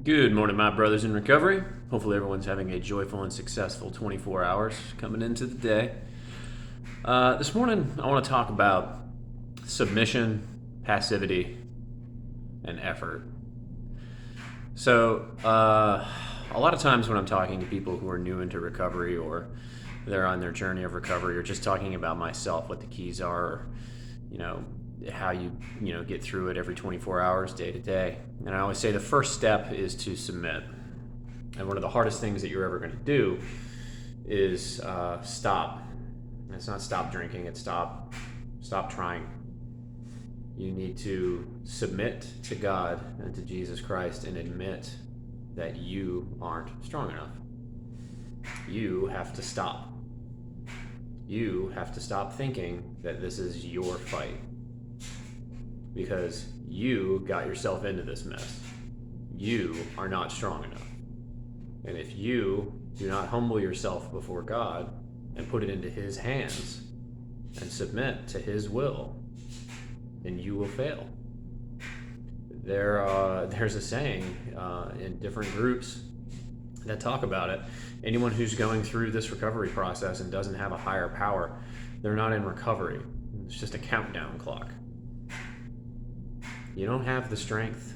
Good morning, my brothers in recovery. Hopefully, everyone's having a joyful and successful 24 hours coming into the day. This morning, I want to talk about submission, passivity, and effort. So, a lot of times when I'm talking to people who are new into recovery or they're on their journey of recovery or just talking about myself, what the keys are, or, how you get through it every 24 hours day to day. And I always say the first step is to submit. And one of the hardest things that you're ever going to do is stop. And it's not stop drinking, it's stop trying. You need to submit to God and to Jesus Christ and admit that you aren't strong enough. You have to stop. You have to stop thinking that this is your fight, because you got yourself into this mess. You are not strong enough. And if you do not humble yourself before God and put it into His hands and submit to His will, then you will fail. There's a saying in different groups that talk about it. Anyone who's going through this recovery process and doesn't have a higher power, they're not in recovery. It's just a countdown clock. You don't have the strength.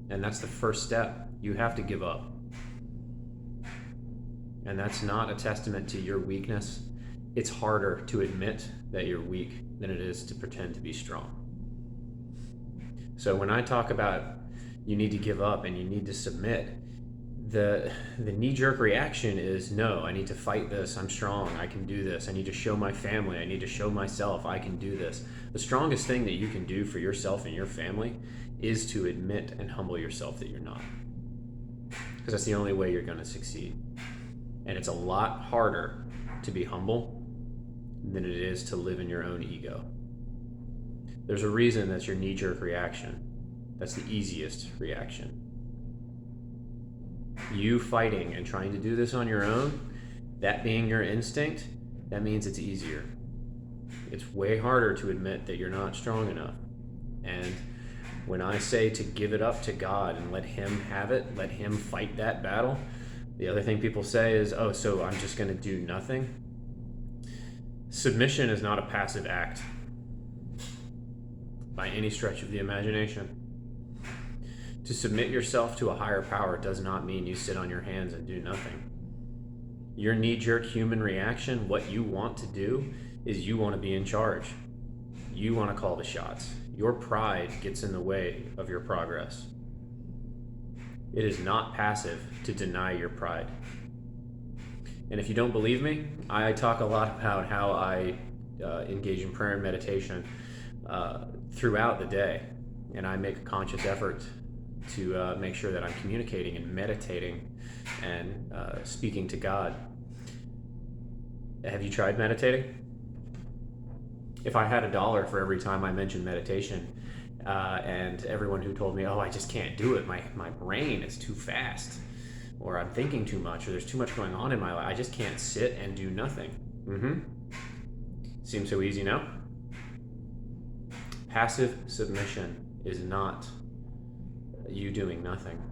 And that's the first step. You have to give up. And that's not a testament to your weakness. It's harder to admit that you're weak than it is to pretend to be strong. So when I talk about you need to give up and you need to submit, the knee-jerk reaction is, no, I need to fight this. I'm strong. I can do this. I need to show my family. I need to show myself I can do this. The strongest thing that you can do for yourself and your family is to admit and humble yourself that you're not. Because that's the only way you're going to succeed. And it's a lot harder to be humble than it is to live in your own ego. There's a reason that's your knee-jerk reaction. That's the easiest reaction. You fighting and trying to do this on your own, that being your instinct, that means it's easier. It's way harder to admit that you're not strong enough. And when I say to give it up to God and let Him have it, let Him fight that battle, the other thing people say is, oh, so I'm just going to do nothing. Submission is not a passive act by any stretch of the imagination. To submit yourself to a higher power does not mean you sit on your hands and do nothing. Your knee-jerk human reaction, what you want to do, is you want to be in charge. You want to call the shots. Your pride gets in the way of your progress. It is not passive to deny your pride. And if you don't believe me, I talk a lot about how I engage in prayer and meditation throughout the day. And I make a conscious effort to make sure that I'm communicating and meditating and speaking to God. Have you tried meditating? If I had $1 for every time I mentioned meditation, and everyone who told me, oh, I just can't do it, my brain is too fast, or I'm thinking too much, or there's too much going on in my life, I just can't sit and do nothing. Seems so easy now. Passive submission is not you doing nothing.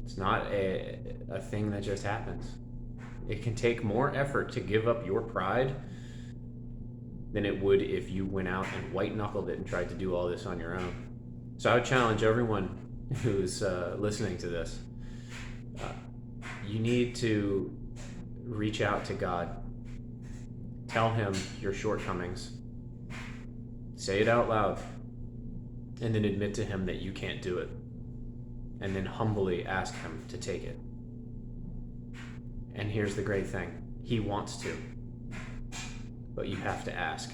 It's not a thing that just happens. It can take more effort to give up your pride than it would if you went out and white-knuckled it and tried to do all this on your own. So I would challenge everyone who's listening to this. You need to reach out to God. Tell Him your shortcomings. Say it out loud. And then admit to Him that you can't do it. And then humbly ask Him to take it. And here's the great thing. He wants to. But you have to ask.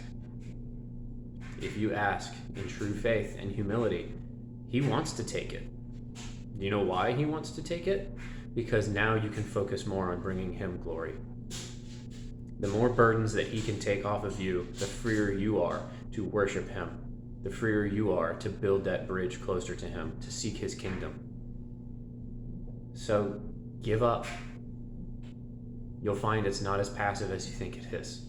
If you ask in true faith and humility, He wants to take it. You know why He wants to take it? Because now you can focus more on bringing Him glory. The more burdens that He can take off of you, the freer you are to worship Him. The freer you are to build that bridge closer to Him, to seek His kingdom. So give up. You'll find it's not as passive as you think it is.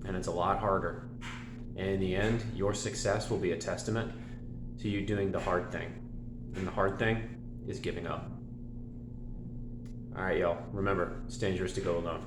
And it's a lot harder. And in the end, your success will be a testament to you doing the hard thing. And the hard thing is giving up. All right, y'all. Remember, it's dangerous to go alone.